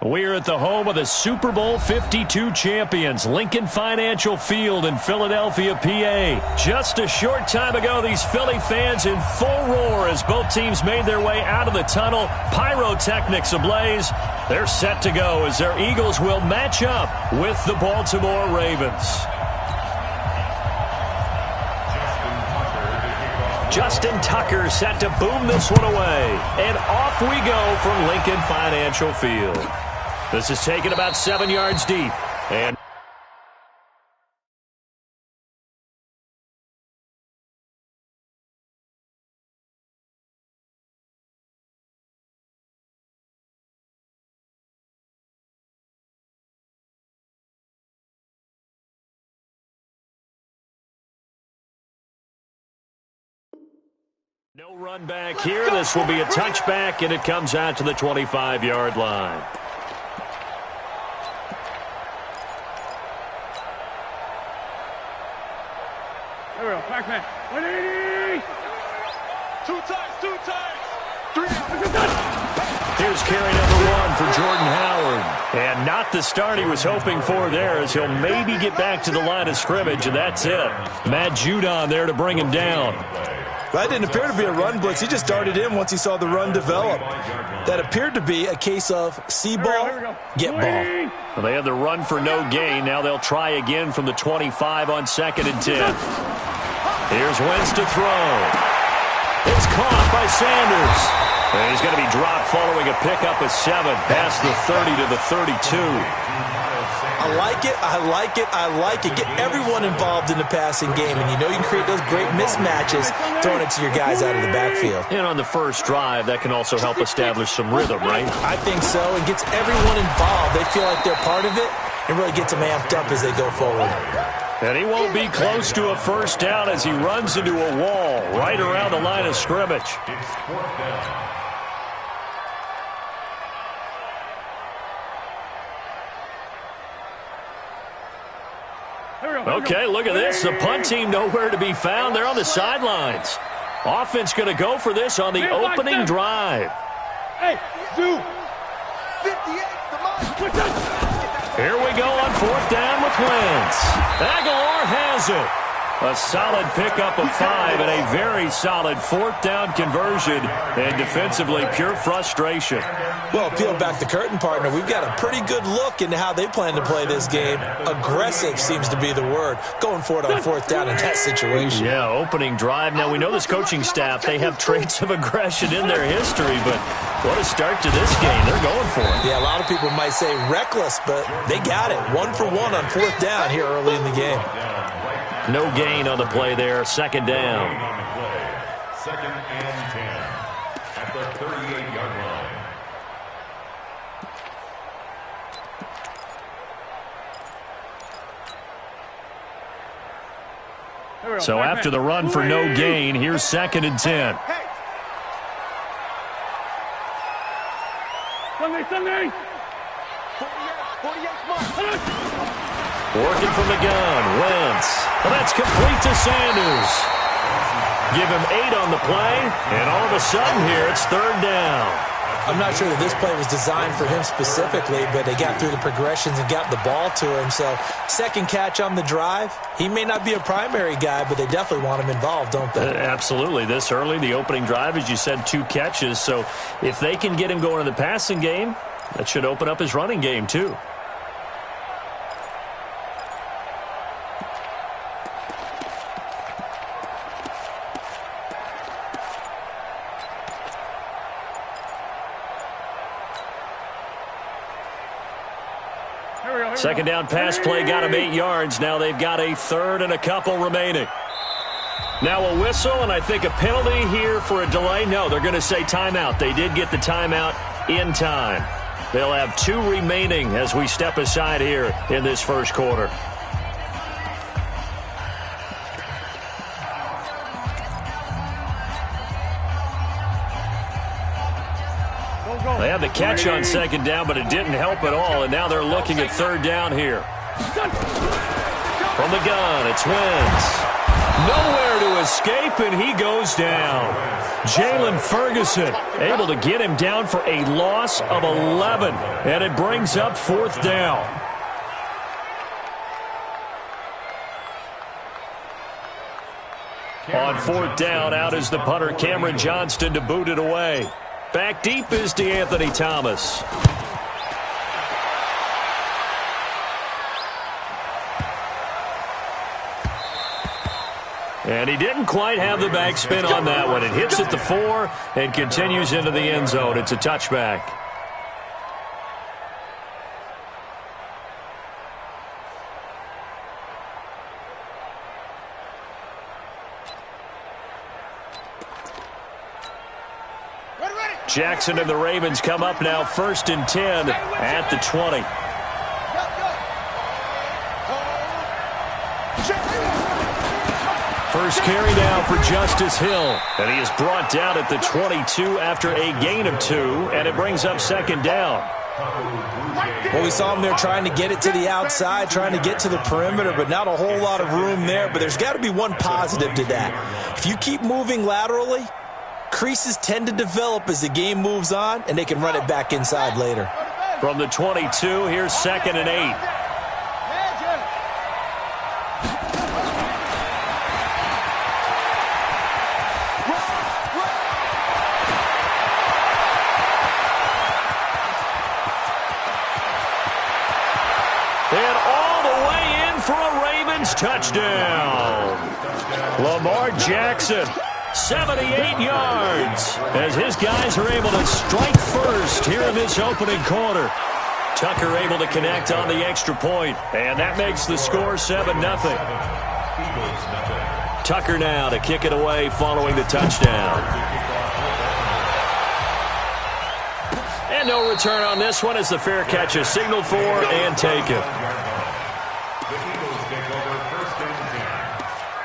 We're at the home of the Super Bowl 52 champions, Lincoln Financial Field in Philadelphia, PA. Just a short time ago, these Philly fans in full roar as both teams made their way out of the tunnel. Pyrotechnics ablaze. They're set to go as their Eagles will match up with the Baltimore Ravens. Justin Tucker set to boom this one away. And off we go from Lincoln Financial Field. This is taken about 7 yards deep. And no run back here. This will be a touchback, and it comes out to the 25-yard line. There we go. Back man. 180. Two times. 3 out. Here's carry number 1 for Jordan Howard. And not the start he was hoping for there, as he'll maybe get back to the line of scrimmage, and that's it. Matt Judon there to bring him down. That didn't appear to be a run blitz. He just darted in once he saw the run develop. That appered to be a case of see ball, get ball. Well, they had the run for no gain. Now they'll try again from the 25 on 2nd and 10. Here's Wentz to throw. It's caught by Sanders. And he's going to be dropped following a pickup of 7 past the 30 to the 32. I like it. Get everyone involved in the passing game, and you know you can create those great mismatches throwing it to your guys out of the backfield. And on the first drive, that can also help establish some rhythm, right? I think so. It gets everyone involved. They feel like they're part of it and really gets them amped up as they go forward. And he won't be close to a first down as he runs into a wall right around the line of scrimmage. Okay, look at this. The punt team nowhere to be found. They're on the sidelines. Offense going to go for this on the opening drive. Hey, Zoo. 58. Here we go on 4th down with Wentz. Aguilar has it. A solid pickup of 5 and a very solid 4th down conversion. And defensively, pure frustration. Well, peel back the curtain, partner. We've got a pretty good look into how they plan to play this game. Aggressive seems to be the word. Going for it on 4th down in that situation. Yeah, opening drive. Now, we know this coaching staff, they have traits of aggression in their history, but what a start to this game. They're going for it. Yeah, a lot of people might say reckless, but they got it. 1 for 1 on 4th down here early in the game. No gain on the play there. 2nd down. 2nd and 10 at the 38-yard line. So after the run for no gain, here's 2nd and 10. Sunday. 48. Working from the gun, Wentz. Well, that's complete to Sanders. Give him 8 on the play, and all of a sudden here, it's 3rd down. I'm not sure that this play was designed for him specifically, but they got through the progressions and got the ball to him. So 2nd catch on the drive. He may not be a primary guy, but they definitely want him involved, don't they? Absolutely. This early, the opening drive, as you said, 2 catches. So if they can get him going in the passing game, that should open up his running game too. Second down pass play got him 8 yards. Now they've got a 3rd and a couple remaining. Now a whistle, and I think a penalty here for a delay. No, they're going to say timeout. They did get the timeout in time. They'll have 2 remaining as we step aside here in this first quarter. They had the catch on 2nd down, but it didn't help at all, and now they're looking at 3rd down here. From the gun, it's Wentz. Nowhere to escape, and he goes down. Jalen Ferguson able to get him down for a loss of 11, and it brings up 4th down. On 4th down, out is the punter, Cameron Johnston, to boot it away. Back deep is DeAnthony Thomas. And he didn't quite have the backspin on that one. It hits at the 4 and continues into the end zone. It's a touchback. Jackson and the Ravens come up now 1st and 10 at the 20. First carry now for Justice Hill, and he is brought down at the 22 after a gain of 2, and it brings up 2nd down. Well, we saw him there trying to get it to the outside, trying to get to the perimeter, but not a whole lot of room there. But there's got to be one positive to that. If you keep moving laterally, creases tend to develop as the game moves on, and they can run it back inside later. From the 22, here's 2nd and 8. And all the way in for a Ravens touchdown. Lamar Jackson, 78 yards, as his guys are able to strike first here in this opening quarter. Tucker able to connect on the extra point, and that makes the score 7-0. Tucker now to kick it away following the touchdown. And no return on this one as the fair catch is signaled for and taken. The Eagles take over 1st and 10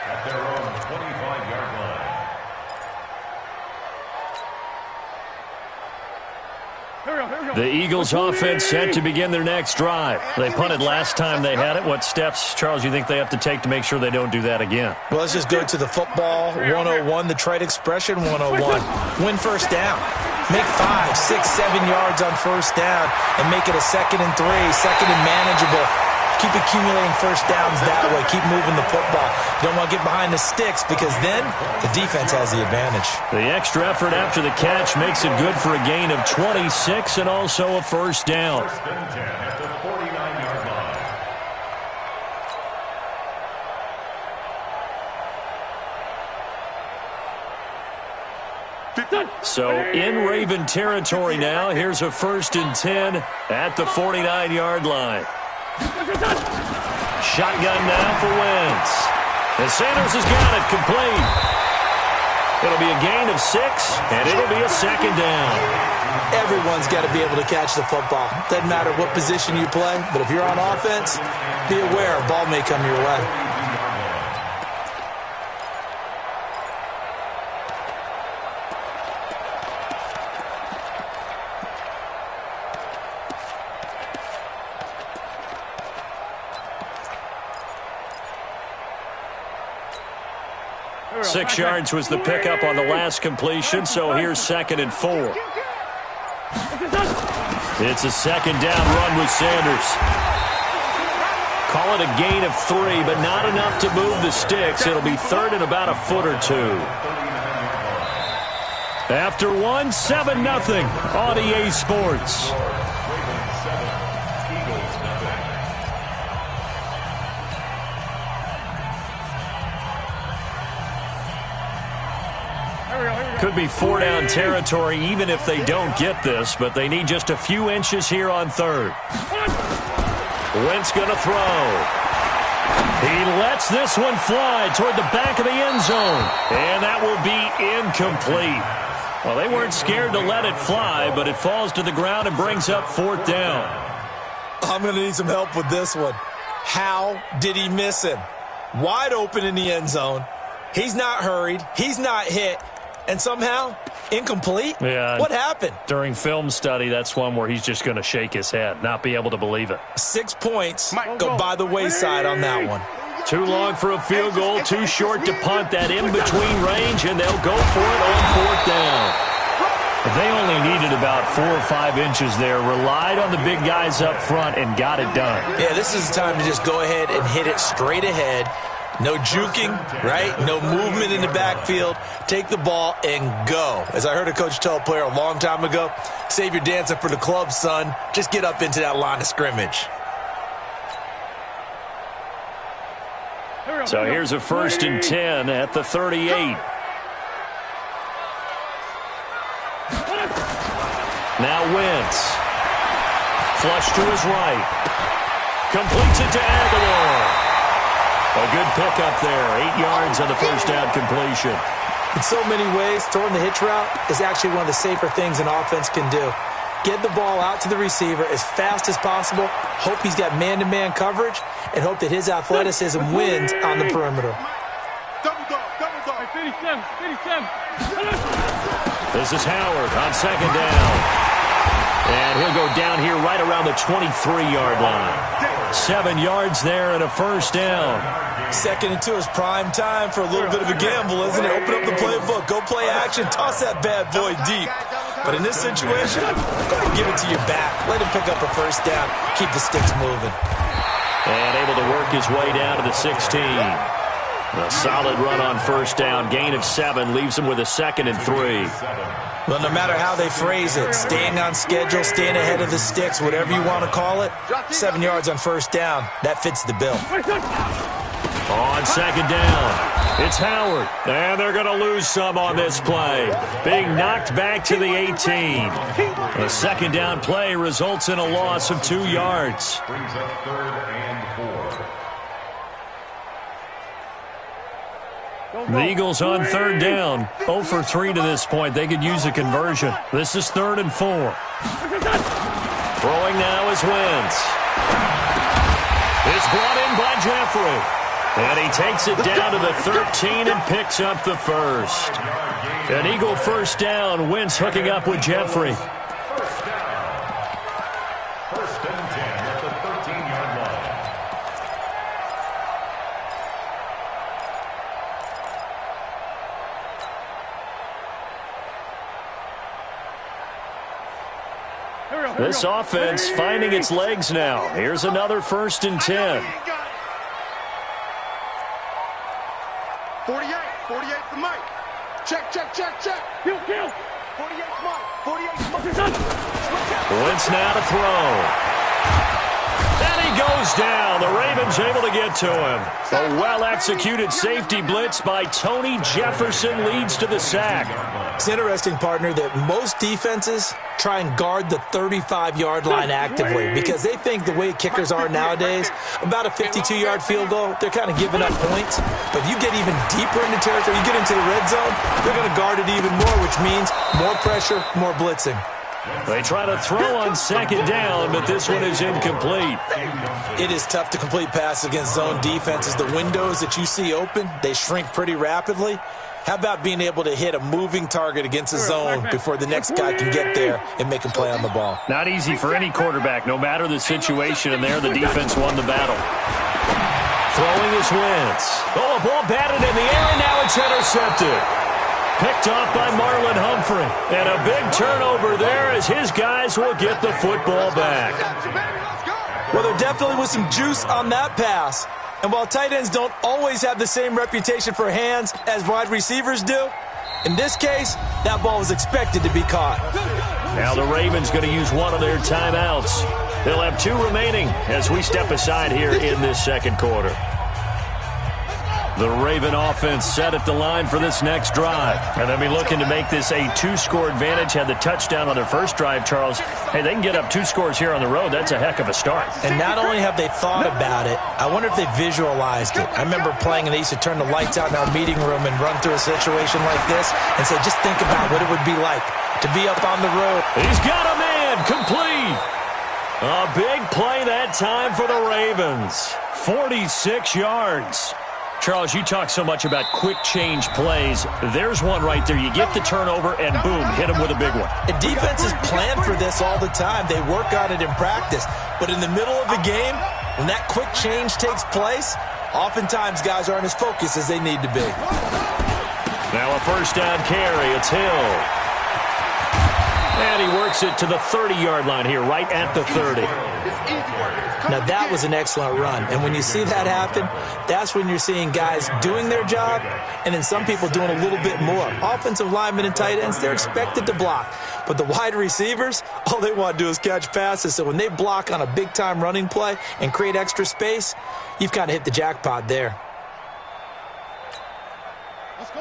at their own 25-yard line. The Eagles offense set to begin their next drive. They punted last time they had it. What steps, Charles, you think they have to take to make sure they don't do that again? Well, let's just go to the football 101, the trade expression 101. Win 1st down. Make 5, 6, 7 yards on 1st down and make it a 2nd and 3, 2nd and manageable. Keep accumulating 1st downs that way. Keep moving the football. You don't want to get behind the sticks because then the defense has the advantage. The extra effort after the catch makes it good for a gain of 26 and also a 1st down. 1st and 10 at the 49-yard line. So in Raven territory now, here's a 1st and 10 at the 49-yard line. Shotgun now for Wentz. And Sanders has got it complete. It'll be a gain of 6, and it'll be a 2nd down. Everyone's got to be able to catch the football. Doesn't matter what position you play, but if you're on offense, be aware a ball may come your way. Six yards was the pickup on the last completion, so here's 2nd and 4. It's a 2nd down run with Sanders. Call it a gain of 3, but not enough to move the sticks. It'll be 3rd and about a foot or 2. After 1, 7-0 on EA Sports. Could be 4-down territory even if they don't get this, but they need just a few inches here on 3rd. Wentz going to throw. He lets this one fly toward the back of the end zone, and that will be incomplete. Well, they weren't scared to let it fly, but it falls to the ground and brings up 4th down. I'm going to need some help with this one. How did he miss him? Wide open in the end zone. He's not hurried. He's not hit. And somehow, incomplete? Yeah. What happened? During film study, that's one where he's just going to shake his head, not be able to believe it. 6 points go by the wayside on that one. Too long for a field goal, too short to punt that in-between range, and they'll go for it on 4th down. They only needed about 4 or 5 inches there, relied on the big guys up front, and got it done. Yeah, this is the time to just go ahead and hit it straight ahead. No juking, right? No movement in the backfield. Take the ball and go. As I heard a coach tell a player a long time ago, save your dancing for the club, son. Just get up into that line of scrimmage. So here's a 1st and 10 at the 38. Now Wentz. Flush to his right. Completes it to Aguilar. A good pickup there. 8 yards on the 1st down completion. In so many ways, throwing the hitch route is actually one of the safer things an offense can do. Get the ball out to the receiver as fast as possible, hope he's got man-to-man coverage, and hope that his athleticism wins on the perimeter. Double dog, 57, 57. This is Howard on 2nd down. And he'll go down here right around the 23-yard line. 7 yards there and a 1st down. 2nd and 2 is prime time for a little bit of a gamble, isn't it? Open up the playbook, go play action, toss that bad boy deep. But in this situation, go ahead and give it to your back. Let him pick up a 1st down. Keep the sticks moving. And able to work his way down to the 16. A solid run on 1st down. Gain of 7 leaves him with a 2nd and 3. Well, no matter how they phrase it, staying on schedule, staying ahead of the sticks, whatever you want to call it, 7 yards on 1st down, that fits the bill. On 2nd down, it's Howard. And they're going to lose some on this play. Being knocked back to the 18. A 2nd down play results in a loss of 2 yards. Brings up 3rd and 4. The Eagles on 3rd down. 0 for 3 to this point. They could use a conversion. This is 3rd and 4. Throwing now is Wentz. It's brought in by Jeffrey. And he takes it down to the 13 and picks up the 1st. An Eagle 1st down. Wentz hooking up with Jeffrey. 1st and 10 at the 13-yard line. This offense finding its legs now. Here's another 1st and 10. 48 for Mike. Check. Kill. 48 Mike. Wentz now to throw. And he goes down. The Ravens able to get to him. A well-executed safety blitz by Tony Jefferson leads to the sack. It's interesting, partner, that most defenses try and guard the 35-yard line actively because they think the way kickers are nowadays, about a 52-yard field goal, they're kind of giving up points. But you get even deeper into territory, you get into the red zone, they're going to guard it even more, which means more pressure, more blitzing. They try to throw on 2nd down, but this one is incomplete. It is tough to complete passes against zone defenses. The windows that you see open, they shrink pretty rapidly. How about being able to hit a moving target against a zone before the next guy can get there and make a play on the ball? Not easy for any quarterback, no matter the situation, and there the defense won the battle. Throwing is Wentz. Oh, a ball batted in the air, and now it's intercepted. Picked off by Marlon Humphrey. And a big turnover there as his guys will get the football back. Well, there definitely was some juice on that pass. And while tight ends don't always have the same reputation for hands as wide receivers do, in this case, that ball was expected to be caught. Now the Ravens going to use one of their timeouts. They'll have 2 remaining as we step aside here in this 2nd quarter. The Raven offense set at the line for this next drive. And they'll be looking to make this a 2-score advantage. Had the touchdown on their first drive, Charles. Hey, they can get up 2 scores here on the road. That's a heck of a start. And not only have they thought about it, I wonder if they visualized it. I remember playing and they used to turn the lights out in our meeting room and run through a situation like this and say, just think about what it would be like to be up on the road. He's got a man, complete. A big play that time for the Ravens. 46 yards. Charles, you talk so much about quick change plays. There's one right there. You get the turnover, and boom, hit him with a big one. And defenses plan for this all the time. They work on it in practice. But in the middle of the game, when that quick change takes place, Oftentimes, guys aren't as focused as they need to be. Now a first down carry. It's Hill. And he works it to the 30-yard line here, right at the 30. Now, that was an excellent run. And when you see that happen, that's when you're seeing guys doing their job and then some people doing a little bit more. Offensive linemen and tight ends, they're expected to block. But the wide receivers, all they want to do is catch passes. So when they block on a big-time running play and create extra space, you've kind of hit the jackpot there.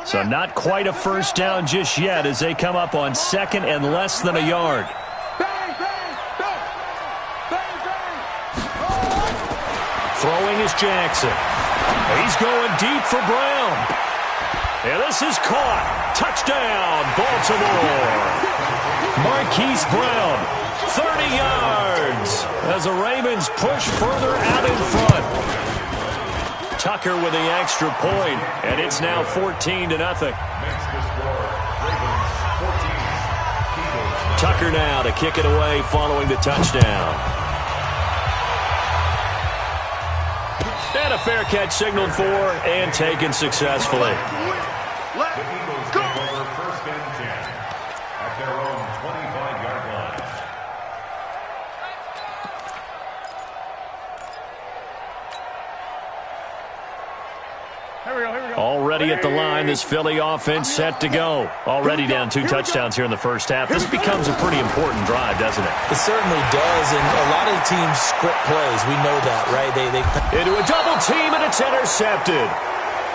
So not quite a first down just yet as they come up on second and less than a yard. Throwing is Jackson. He's going deep for Brown. And this is caught. Touchdown, Baltimore. Marquise Brown, 30 yards as the Ravens push further out in front. Tucker with the extra point, and it's now 14-0. Tucker now to kick it away following the touchdown. And a fair catch signaled for and taken successfully. The Eagles take over first and 10 at their own 25-yard line. Already at the line, this Philly offense set to go. Already down 2 touchdowns here in the first half. This becomes a pretty important drive, doesn't it? It certainly does, and a lot of the teams script plays. We know that, right? They into a double team, and it's intercepted.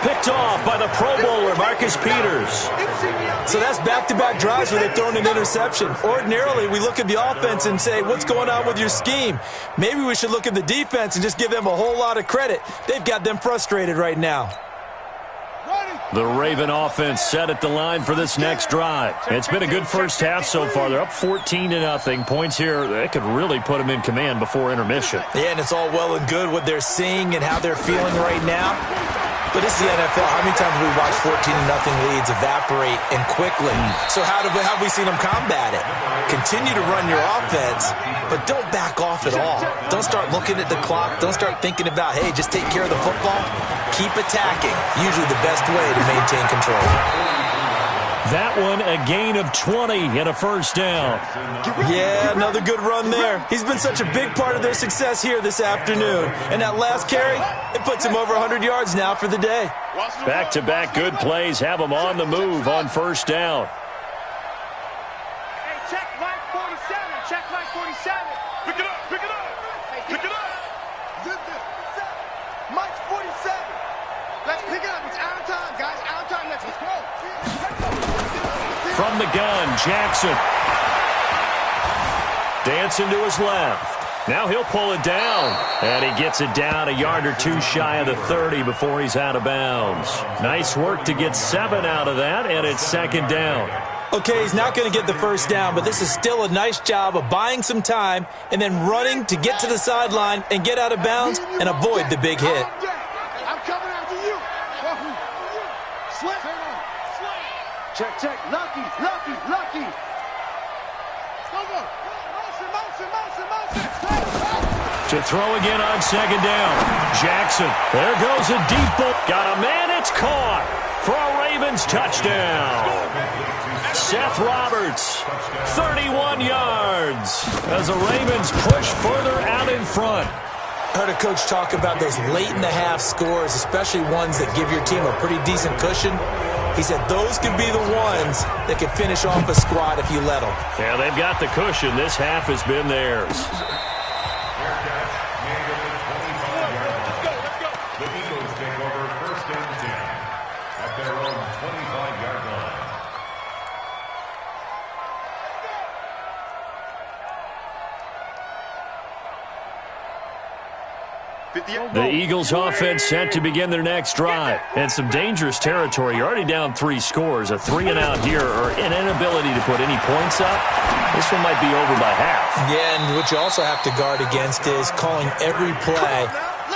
Picked off by the Pro Bowler, Marcus Peters. So that's back-to-back drives where they've thrown an interception. Ordinarily, we look at the offense and say, what's going on with your scheme? Maybe we should look at the defense and just give them a whole lot of credit. They've got them frustrated right now. The Raven offense set at the line for this next drive. It's been a good first half so far. They're up 14-0. Points here, they could really put them in command before intermission. Yeah, and it's all well and good what they're seeing and how they're feeling right now. But this is the NFL. How many times have we watched 14-0 leads evaporate and quickly? So how have we seen them combat it? Continue to run your offense, but don't back off at all. Don't start looking at the clock. Don't start thinking about, hey, just take care of the football. Keep attacking. Usually the best way to maintain control. That one, a gain of 20 and a first down. Yeah, another good run there. He's been such a big part of their success here this afternoon. And that last carry, it puts him over 100 yards now for the day. Back-to-back good plays have him on the move on first down. Hey, check Mike 47. Check Mike 47. Pick it up. Pick it up. Hey, pick it up. Mike's 47. Let's pick it up. It's out of time, guys. Out of time. Let's go. From the gun, Jackson. Dancing to his left. Now he'll pull it down. And he gets it down a yard or two shy of the 30 before he's out of bounds. Nice work to get 7 out of that, and it's second down. Okay, he's not going to get the first down, but this is still a nice job of buying some time and then running to get to the sideline and get out of bounds and avoid the big hit. I'm coming after you. Slip. Check, check. Lucky. Go. Motion. To throw again on second down. Jackson. There goes a deep ball. Got a man. It's caught for a Ravens touchdown. Seth Roberts, 31 yards as the Ravens push further out in front. I heard a coach talk about those late-in-the-half scores, especially ones that give your team a pretty decent cushion. He said those could be the ones that can finish off a squad if you let them. Yeah, they've got the cushion. This half has been theirs. The Eagles take over first and 10 at their own 25-yard line. The Eagles offense set to begin their next drive. And some dangerous territory. You're already down 3 scores. A 3-and-out here or an inability to put any points up. This one might be over by half. Yeah, and what you also have to guard against is calling every play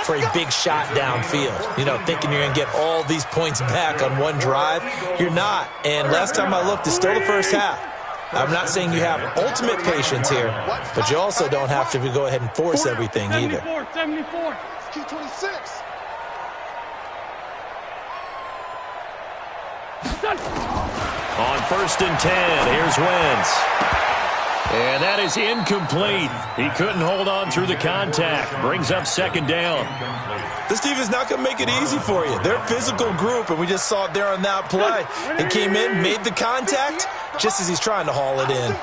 for a big shot downfield. You know, thinking you're going to get all these points back on one drive. You're not. And last time I looked, it's still the first half. I'm not saying you have ultimate patience here, but you also don't have to go ahead and force everything either. 74. Key 26. On 1st and 10, here's Wentz. And that is incomplete. He couldn't hold on through the contact. Brings up 2nd down. This team is not going to make it easy for you. They're a physical group, and we just saw it there on that play. He came in, made the contact, just as he's trying to haul it in.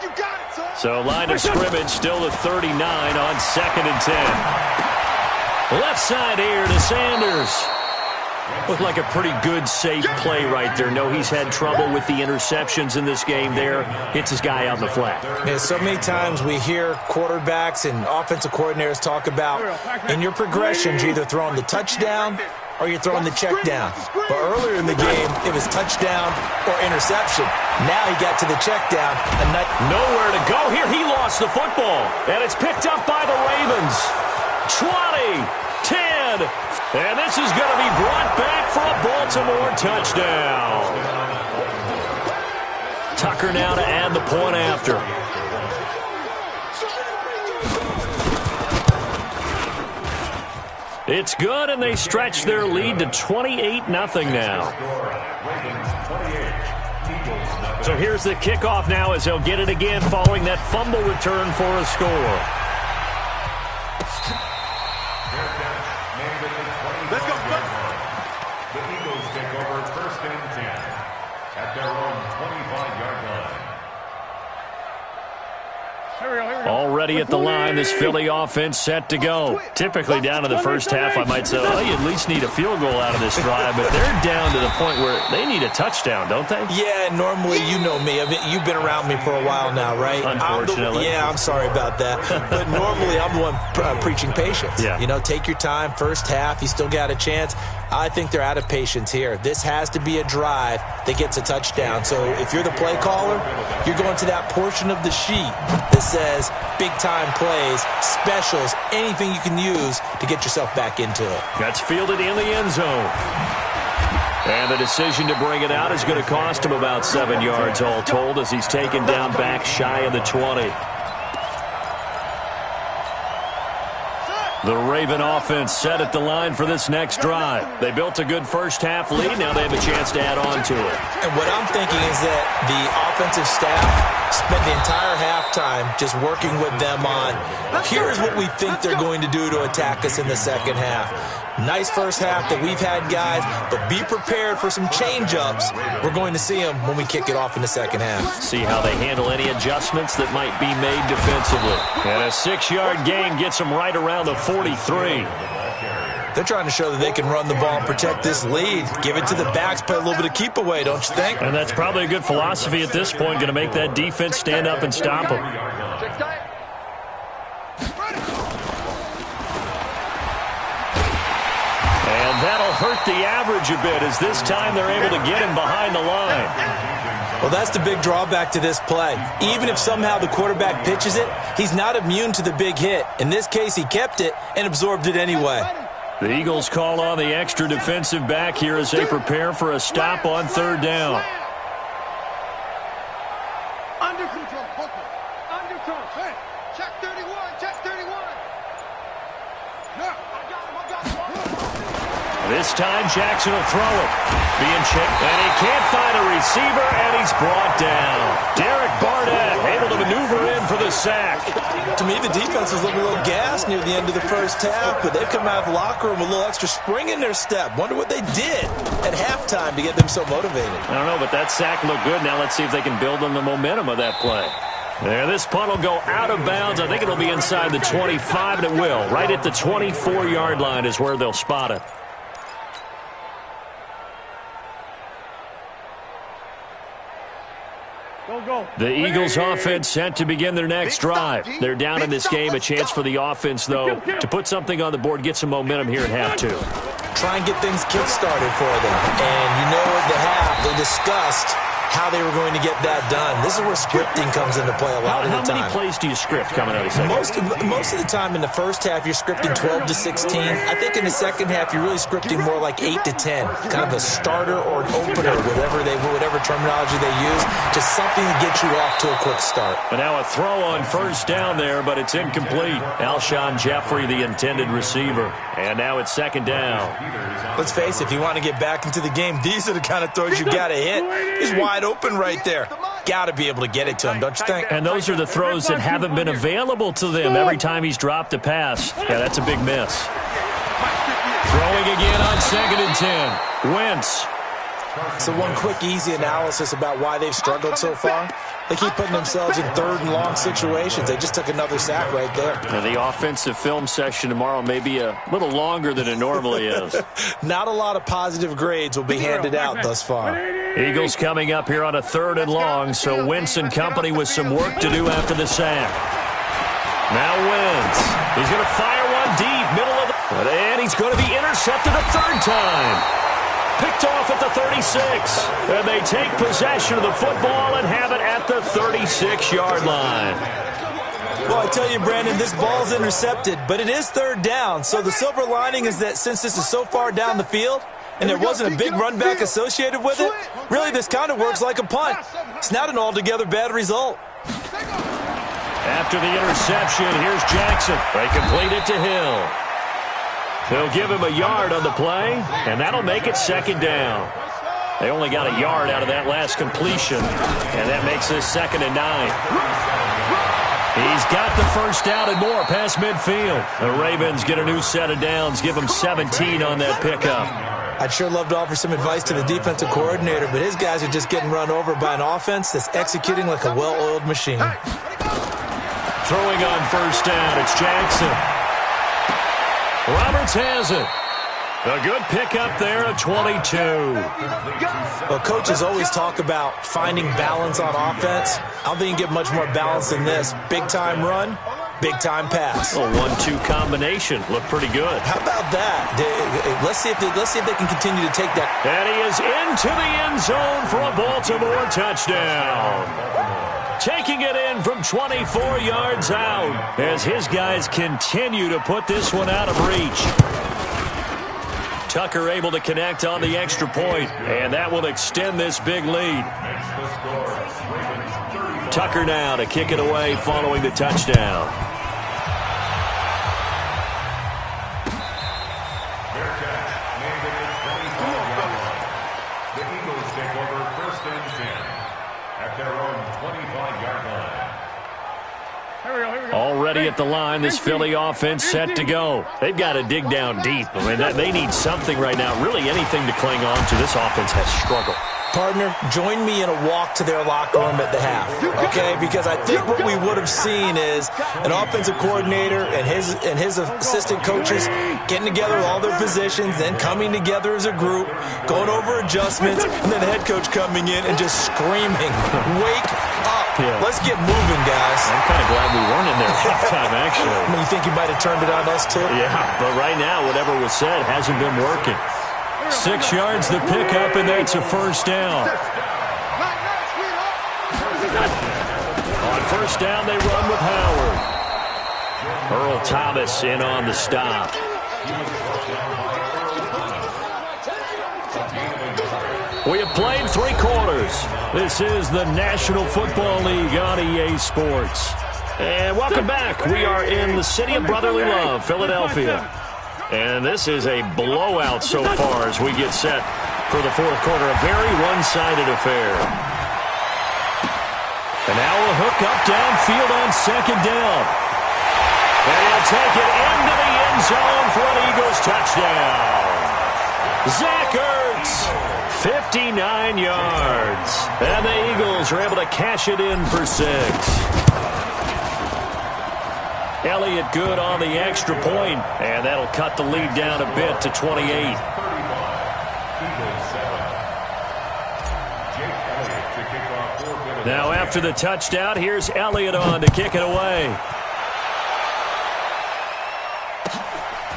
So line of scrimmage still to 39 on 2nd and 10. Left side here to Sanders. Looked like a pretty good, safe play right there. No, he's had trouble with the interceptions in this game there. Hits his guy out in the flat. Yeah, so many times we hear quarterbacks and offensive coordinators talk about in your progressions, you're either throwing the touchdown or you're throwing the check down. But earlier in the game, it was touchdown or interception. Now he got to the check down. Nowhere to go here. He lost the football. And it's picked up by the Ravens. 20, 10, and this is going to be brought back for a Baltimore touchdown. Tucker now to add the point after. It's good, and they stretch their lead to 28-0 now. So here's the kickoff now as they'll get it again following that fumble return for a score. Let's go. The Eagles take over 1st and 10 at their own 25-yard line. Already at the line, this Philly offense set to go. Typically down to the first half, I might say, oh, you at least need a field goal out of this drive, but they're down to the point where they need a touchdown, don't they? Yeah, normally, you know me. I mean, you've been around me for a while now, right? Unfortunately. I'm sorry about that. But normally, I'm the one preaching patience. Yeah. You know, take your time. First half, you still got a chance. I think they're out of patience here. This has to be a drive that gets a touchdown. So if you're the play caller, you're going to that portion of the sheet that says big-time plays, specials, anything you can use to get yourself back into it. That's fielded in the end zone. And the decision to bring it out is going to cost him about 7 yards all told as he's taken down back shy of the 20. The Raven offense set at the line for this next drive. They built a good first half lead. Now they have a chance to add on to it. And what I'm thinking is that the offensive staff spent the entire halftime just working with them on, here's what we think they're going to do to attack us in the second half. Nice first half that we've had, guys, but be prepared for some change-ups. We're going to see them when we kick it off in the second half. See how they handle any adjustments that might be made defensively. And a 6-yard gain gets them right around the 43. They're trying to show that they can run the ball and protect this lead. Give it to the backs, play a little bit of keep away, don't you think? And that's probably a good philosophy at this point, going to make that defense stand up and stop them. And that'll hurt the average a bit as this time they're able to get him behind the line. Well, that's the big drawback to this play. Even if somehow the quarterback pitches it, he's not immune to the big hit. In this case, he kept it and absorbed it anyway. The Eagles call on the extra defensive back here as they prepare for a stop on 3rd down. Under control. Under control. Hey, check 31. Check 31. Yeah, I got him. This time Jackson will throw it. Being checked, and he can't find a receiver, and he's brought down. Derek Barnett able to maneuver in for the sack. To me, the defense was looking a little gassed near the end of the first half, but they've come out of the locker room with a little extra spring in their step. Wonder what they did at halftime to get them so motivated. I don't know, but that sack looked good. Now let's see if they can build on the momentum of that play. There, this punt will go out of bounds. I think it'll be inside the 25, and it will. Right at the 24-yard line is where they'll spot it. The Eagles offense set to begin their next drive. They're down in this game. A chance for the offense, though, to put something on the board, get some momentum here at half 2. Try and get things kick-started for them. And you know at the half, they discussed how they were going to get that done. This is where scripting comes into play a lot of the time. How many plays do you script coming out of second? Most of the time in the first half, you're scripting 12 to 16. I think in the second half, you're really scripting more like 8 to 10. Kind of a starter or an opener, whatever terminology they use. Just something to get you off to a quick start. And now a throw on first down there, but it's incomplete. Alshon Jeffrey, the intended receiver. And now it's second down. Let's face it, if you want to get back into the game, these are the kind of throws you got to hit. He's wide open right there. Got to be able to get it to him, don't you think? And those are the throws that haven't been available to them every time he's dropped a pass. Yeah, that's a big miss. Throwing again on 2nd and 10. Wentz. So one quick, easy analysis about why they've struggled so far. They keep putting themselves in 3rd and long situations. They just took another sack right there. Now the offensive film session tomorrow may be a little longer than it normally is. Not a lot of positive grades will be handed out thus far. Eagles coming up here on a 3rd and long, so Wentz and company with some work to do after the sack. Now Wentz. He's going to fire one deep, middle of the... And he's going to be intercepted a 3rd time. Picked off at the 36. And they take possession of the football and have it at the 36-yard line. Well, I tell you, Brandon, this ball's intercepted, but it is 3rd down. So the silver lining is that since this is so far down the field and there wasn't a big run back associated with it, really this kind of works like a punt. It's not an altogether bad result. After the interception, here's Jackson. They complete it to Hill. They'll give him a yard on the play, and that'll make it 2nd down. They only got a yard out of that last completion, and that makes this 2nd and 9. He's got the first down and more past midfield. The Ravens get a new set of downs, give them 17 on that pickup. I'd sure love to offer some advice to the defensive coordinator, but his guys are just getting run over by an offense that's executing like a well-oiled machine. Throwing on first down, it's Jackson. Roberts has it. A good pickup there at 22. Well, coaches always talk about finding balance on offense. I don't think you can get much more balance than this. Big-time run, big-time pass. A 1-2 combination. Looked pretty good. How about that? Let's see if they can continue to take that. And he is into the end zone for a Baltimore touchdown. Taking it in from 24 yards out as his guys continue to put this one out of reach. Tucker able to connect on the extra point, and that will extend this big lead. Tucker now to kick it away following the touchdown. The Eagles take over 1st and 10 at their own 25-yard line. Already at the line, this Philly offense set to go. They've got to dig down deep. I mean, they need something right now, really anything to cling on to. This offense has struggled. Partner, join me in a walk to their locker room at the half, okay? Because I think what we would have seen is an offensive coordinator and his assistant coaches getting together all their positions, then coming together as a group, going over adjustments, and then the head coach coming in and just screaming, "Wake up! Yeah. Let's get moving, guys." I'm kind of glad we weren't in there at halftime, actually. I mean, you think you might have turned it on us, too? Yeah, but right now, whatever was said hasn't been working. 6 yards the pickup, and that's a first down. On first down, they run with Howard. Earl Thomas in on the stop. We have played 3 quarters. This is the National Football League on EA Sports. And welcome back. We are in the city of brotherly love, Philadelphia. And this is a blowout so far as we get set for the 4th quarter. A very one-sided affair. And now a hook up downfield on 2nd down. And he'll take it into the end zone for an Eagles touchdown. Zach Ertz, 59 yards. And the Eagles are able to cash it in for 6. Elliott good on the extra point, and that'll cut the lead down a bit to 28. Now after the touchdown, here's Elliott on to kick it away.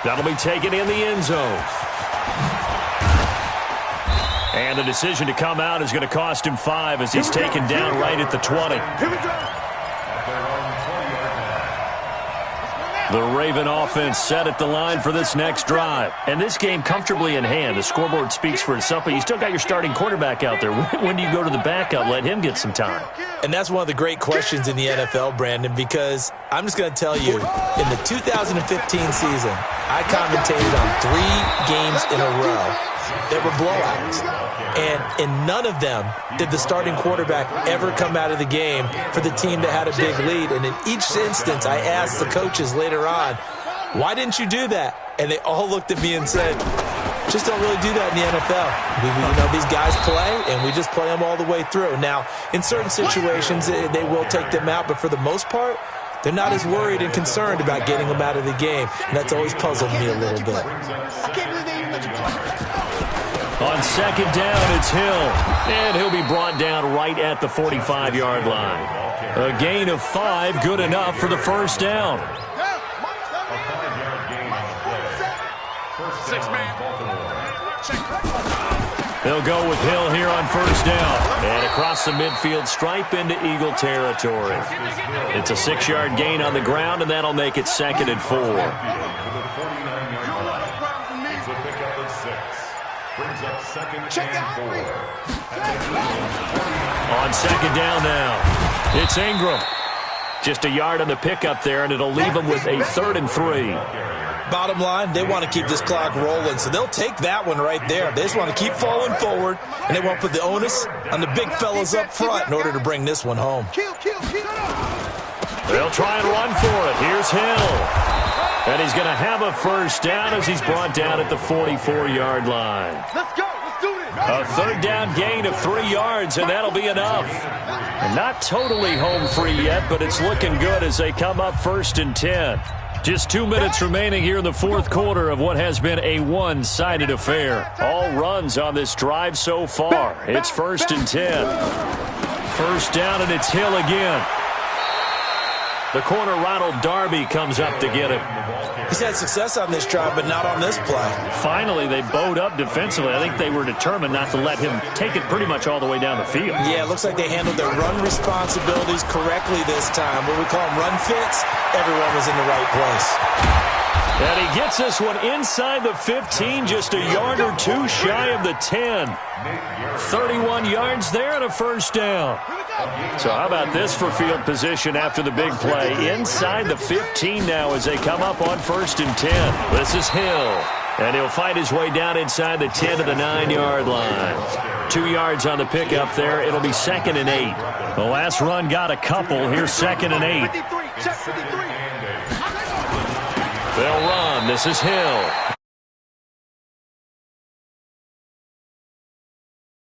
That'll be taken in the end zone. And the decision to come out is going to cost him 5 as he's taken down right at the 20. Here we go. The Raven offense set at the line for this next drive. And this game comfortably in hand. The scoreboard speaks for itself, but you still got your starting quarterback out there. When do you go to the backup? Let him get some time. And that's one of the great questions in the NFL, Brandon, because I'm just going to tell you, in the 2015 season, I commentated on 3 games in a row that were blowouts. And in none of them did the starting quarterback ever come out of the game for the team that had a big lead. And in each instance, I asked the coaches later on, why didn't you do that? And they all looked at me and said, just don't really do that in the NFL. These guys play, and we just play them all the way through. Now, in certain situations, they will take them out, but for the most part, they're not as worried and concerned about getting them out of the game. And that's always puzzled me a little bit. On second down, it's Hill. And he'll be brought down right at the 45-yard line. A gain of 5, good enough for the first down. 6-man. They'll go with Hill here on first down. And across the midfield stripe into Eagle territory. It's a 6-yard gain on the ground, and that'll make it second and 4. Brings up second and 4. On second down now, it's Ingram. Just a yard on the pickup there, and it'll leave them with a 3rd and 3. Bottom line, they want to keep this clock rolling, so they'll take that one right there. They just want to keep falling forward, and they won't put the onus on the big fellas up front in order to bring this one home. They'll try and run for it. Here's Hill. And he's going to have a first down as he's brought down at the 44-yard line. Let's go. Let's do this. A 3rd down gain of 3 yards, and that'll be enough. And not totally home free yet, but it's looking good as they come up 1st and 10. Just 2 minutes remaining here in the 4th quarter of what has been a one-sided affair. All runs on this drive so far. It's 1st and 10. First down, and it's Hill again. The corner, Ronald Darby, comes up to get him. He's had success on this drive, but not on this play. Finally, they bowed up defensively. I think they were determined not to let him take it pretty much all the way down the field. Yeah, it looks like they handled their run responsibilities correctly this time. What we call them run fits, everyone was in the right place. And he gets this one inside the 15, just a yard or 2 shy of the 10. 31 yards there and a first down. So how about this for field position after the big play? Inside the 15 now as they come up on 1st and 10. This is Hill. And he'll fight his way down inside the 10 to the 9-yard line. 2 yards on the pickup there. It'll be 2nd and 8. The last run got a couple. Here's 2nd and 8. They'll run. This is Hill.